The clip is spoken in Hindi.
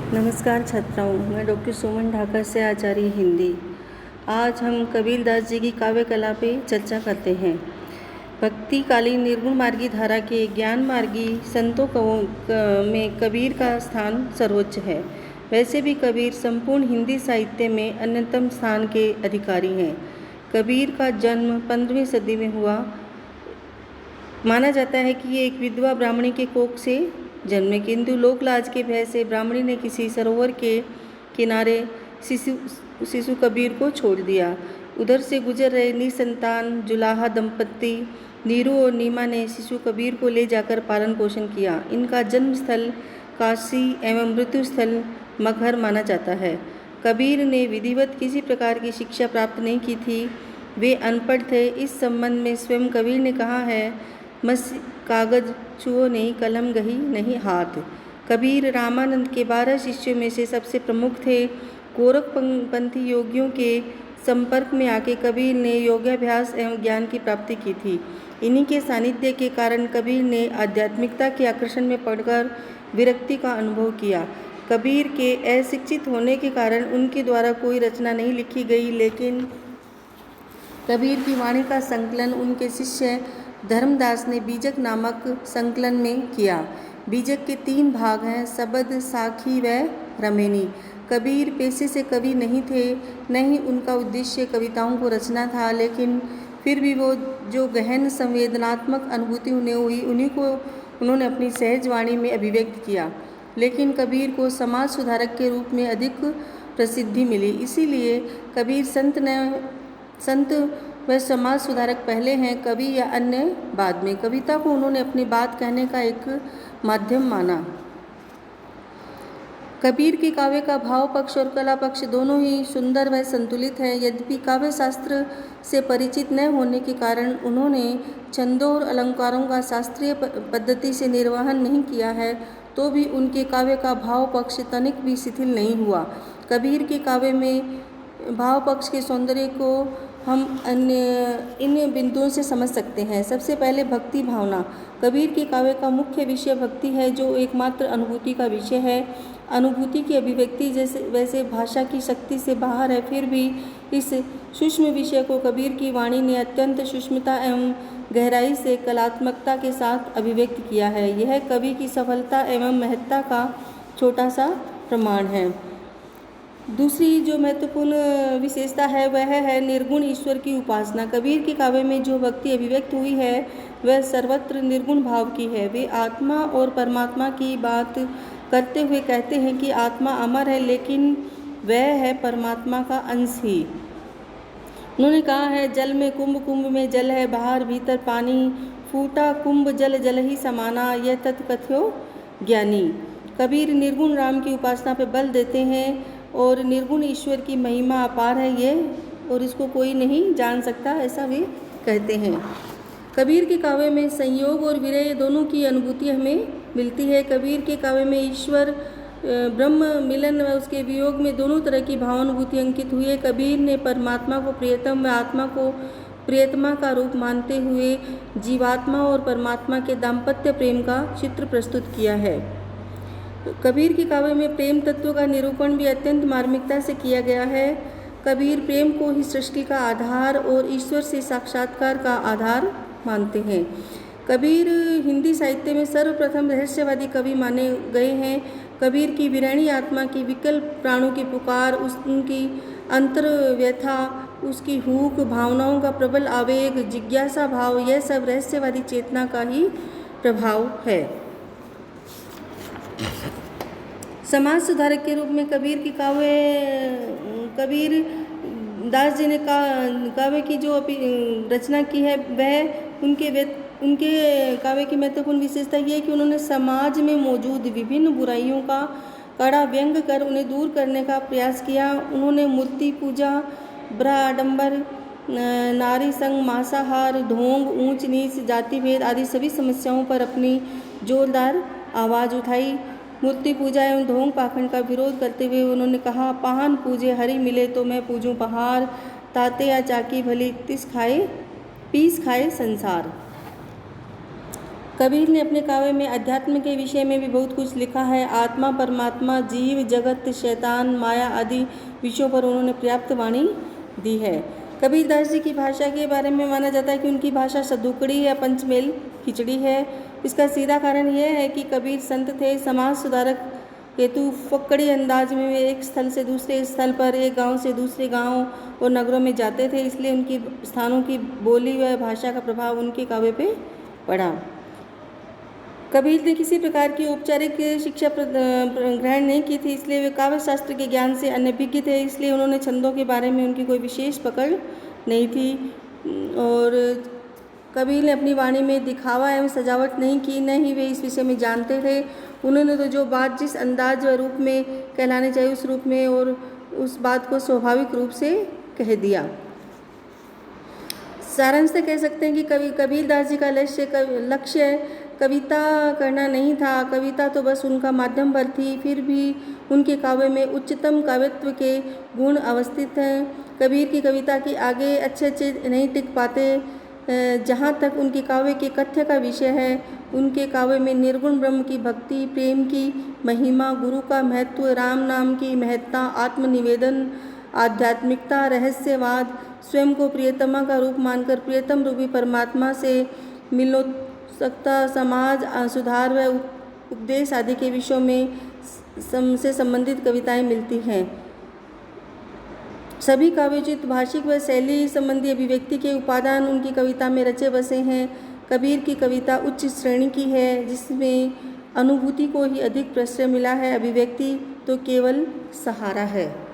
नमस्कार छात्राओं, मैं डॉक्टर सुमन ढाका से आचार्य हिंदी। आज हम कबीर दास जी की काव्य कला पे चर्चा करते हैं। भक्तिकालीन निर्गुण मार्गी धारा के ज्ञान मार्गी संतों में कबीर का स्थान सर्वोच्च है। वैसे भी कबीर संपूर्ण हिंदी साहित्य में अन्यतम स्थान के अधिकारी हैं। कबीर का जन्म 15वीं सदी में हुआ। माना जाता है कि ये एक विधवा ब्राह्मणी के कोख से जन्मे, किंतु लोक लाज के भय से ब्राह्मणी ने किसी सरोवर के किनारे शिशु कबीर को छोड़ दिया। उधर से गुजर रहे निसंतान जुलाहा दंपत्ति नीरू और नीमा ने शिशु कबीर को ले जाकर पालन पोषण किया। इनका जन्म स्थल काशी एवं मृत्यु स्थल मगहर माना जाता है। कबीर ने विधिवत किसी प्रकार की शिक्षा प्राप्त नहीं की थी, वे अनपढ़ थे। इस संबंध में स्वयं कबीर ने कहा है, मस कागज छुओ नहीं, कलम गही नहीं हाथ। कबीर रामानंद के 12 शिष्यों में से सबसे प्रमुख थे। गोरखपंथी योगियों के संपर्क में आके कबीर ने योगाभ्यास एवं ज्ञान की प्राप्ति की थी। इन्हीं के सानिध्य के कारण कबीर ने आध्यात्मिकता के आकर्षण में पड़कर विरक्ति का अनुभव किया। कबीर के अशिक्षित होने के कारण उनके द्वारा कोई रचना नहीं लिखी गई, लेकिन कबीर की वाणी का संकलन उनके शिष्य धर्मदास ने बीजक नामक संकलन में किया। बीजक के 3 भाग हैं, शबद, साखी व रमेनी। कबीर पेशे से कवि नहीं थे, न ही उनका उद्देश्य कविताओं को रचना था, लेकिन फिर भी वो जो गहन संवेदनात्मक अनुभूति उन्हें हुई, उन्हीं को उन्होंने अपनी सहज वाणी में अभिव्यक्त किया। लेकिन कबीर को समाज सुधारक के रूप में अधिक प्रसिद्धि मिली, इसीलिए कबीर संत व समाज सुधारक पहले हैं, कवि या अन्य बाद में। कविता को उन्होंने अपनी बात कहने का एक माध्यम माना। कबीर के काव्य का भाव पक्ष और कला पक्ष दोनों ही सुंदर व संतुलित है। यद्यपि काव्य शास्त्र से परिचित न होने के कारण उन्होंने छंदों और अलंकारों का शास्त्रीय पद्धति से निर्वहन नहीं किया है, तो भी उनके काव्य का भाव पक्ष तनिक भी शिथिल नहीं हुआ। कबीर के काव्य में भाव पक्ष के सौंदर्य को हम इन बिंदुओं से समझ सकते हैं। सबसे पहले भक्ति भावना। कबीर के काव्य का मुख्य विषय भक्ति है, जो एकमात्र अनुभूति का विषय है। अनुभूति की अभिव्यक्ति वैसे भाषा की शक्ति से बाहर है, फिर भी इस सूक्ष्म विषय को कबीर की वाणी ने अत्यंत सूक्ष्मता एवं गहराई से कलात्मकता के साथ अभिव्यक्त किया है। यह कवि की सफलता एवं महत्ता का छोटा सा प्रमाण है। दूसरी जो महत्वपूर्ण विशेषता है वह है निर्गुण ईश्वर की उपासना। कबीर के काव्य में जो भक्ति अभिव्यक्त हुई है वह सर्वत्र निर्गुण भाव की है। वे आत्मा और परमात्मा की बात करते हुए कहते हैं कि आत्मा अमर है, लेकिन वह है परमात्मा का अंश ही। उन्होंने कहा है, जल में कुंभ, कुंभ में जल है, बाहर भीतर पानी, फूटा कुंभ जल जल ही समाना, यह तत्कथ्यो ज्ञानी। कबीर निर्गुण राम की उपासना पर बल देते हैं और निर्गुण ईश्वर की महिमा अपार है ये, और इसको कोई नहीं जान सकता, ऐसा वे कहते हैं। कबीर के काव्य में संयोग और विरह दोनों की अनुभूति हमें मिलती है। कबीर के काव्य में ईश्वर ब्रह्म मिलन व उसके वियोग में दोनों तरह की भावानुभूति अंकित हुई है। कबीर ने परमात्मा को प्रियतम व आत्मा को प्रियतमा का रूप मानते हुए जीवात्मा और परमात्मा के दाम्पत्य प्रेम का चित्र प्रस्तुत किया है। कबीर के काव्य में प्रेम तत्व का निरूपण भी अत्यंत मार्मिकता से किया गया है। कबीर प्रेम को ही सृष्टि का आधार और ईश्वर से साक्षात्कार का आधार मानते हैं। कबीर हिंदी साहित्य में सर्वप्रथम रहस्यवादी कवि माने गए हैं। कबीर की विरणी आत्मा की विकल प्राणों की पुकार, उनकी अंतर व्यथा, उसकी हूक, भावनाओं का प्रबल आवेग, जिज्ञासा भाव, यह सब रहस्यवादी चेतना का ही प्रभाव है। समाज सुधारक के रूप में कबीर की कबीर दास जी ने काव्य की जो रचना की है वह उनके काव्य की महत्वपूर्ण विशेषता ये है कि उन्होंने समाज में मौजूद विभिन्न बुराइयों का कड़ा व्यंग कर उन्हें दूर करने का प्रयास किया। उन्होंने मूर्ति पूजा, ब्रह्माडंबर, नारी संग, मांसाहार, ढोंग, ऊंच नीच, जाति भेद आदि सभी समस्याओं पर अपनी जोरदार आवाज़ उठाई। मूर्ति पूजा एवं ढोंग पाखंड का विरोध करते हुए उन्होंने कहा, पाहन पूजे हरि मिले तो मैं पूजूं पहाड़, ताते या चाकी भली पीस खाए संसार। कबीर ने अपने काव्य में अध्यात्म के विषय में भी बहुत कुछ लिखा है। आत्मा, परमात्मा, जीव, जगत, शैतान, माया आदि विषयों पर उन्होंने पर्याप्त वाणी दी है। कबीरदास जी की भाषा के बारे में माना जाता है कि उनकी भाषा सदुकड़ी या पंचमेल खिचड़ी है। इसका सीधा कारण यह है कि कबीर संत थे, समाज सुधारक हेतु फक्कड़ी अंदाज में वे एक स्थल से दूसरे स्थल पर, एक गांव से दूसरे गांव और नगरों में जाते थे, इसलिए उनकी स्थानों की बोली व भाषा का प्रभाव उनके काव्य पे पड़ा। कबीर ने किसी प्रकार की औपचारिक शिक्षा ग्रहण नहीं की थी, इसलिए वे काव्य शास्त्र के ज्ञान से अनभिज्ञ थे, इसलिए उन्होंने छंदों के बारे में उनकी कोई विशेष पकड़ नहीं थी। और कबीर ने अपनी वाणी में दिखावा एवं सजावट नहीं की, न ही वे इस विषय में जानते थे। उन्होंने तो जो बात जिस अंदाज व रूप में कहलानी चाहिए उस रूप में और उस बात को स्वाभाविक रूप से कह दिया। सारांश से कह सकते हैं कि कबीरदास जी का लक्ष्य कविता करना नहीं था। कविता तो बस उनका माध्यम पर थी, फिर भी उनके काव्य में उच्चतम काव्यत्व के गुण अवस्थित हैं। कबीर की कविता के आगे अच्छे नहीं टिक पाते। जहाँ तक उनके काव्य के कथ्य का विषय है, उनके काव्य में निर्गुण ब्रह्म की भक्ति, प्रेम की महिमा, गुरु का महत्व, राम नाम की महत्ता, आत्मनिवेदन, आध्यात्मिकता, रहस्यवाद, स्वयं को प्रियतमा का रूप मानकर प्रियतम रूपी परमात्मा से मिलोत्सुकता, समाज सुधार व उपदेश आदि के विषयों में से संबंधित कविताएं मिलती हैं। सभी काव्योचित भाषिक व शैली संबंधी अभिव्यक्ति के उपादान उनकी कविता में रचे बसे हैं। कबीर की कविता उच्च श्रेणी की है, जिसमें अनुभूति को ही अधिक प्रश्रय मिला है, अभिव्यक्ति तो केवल सहारा है।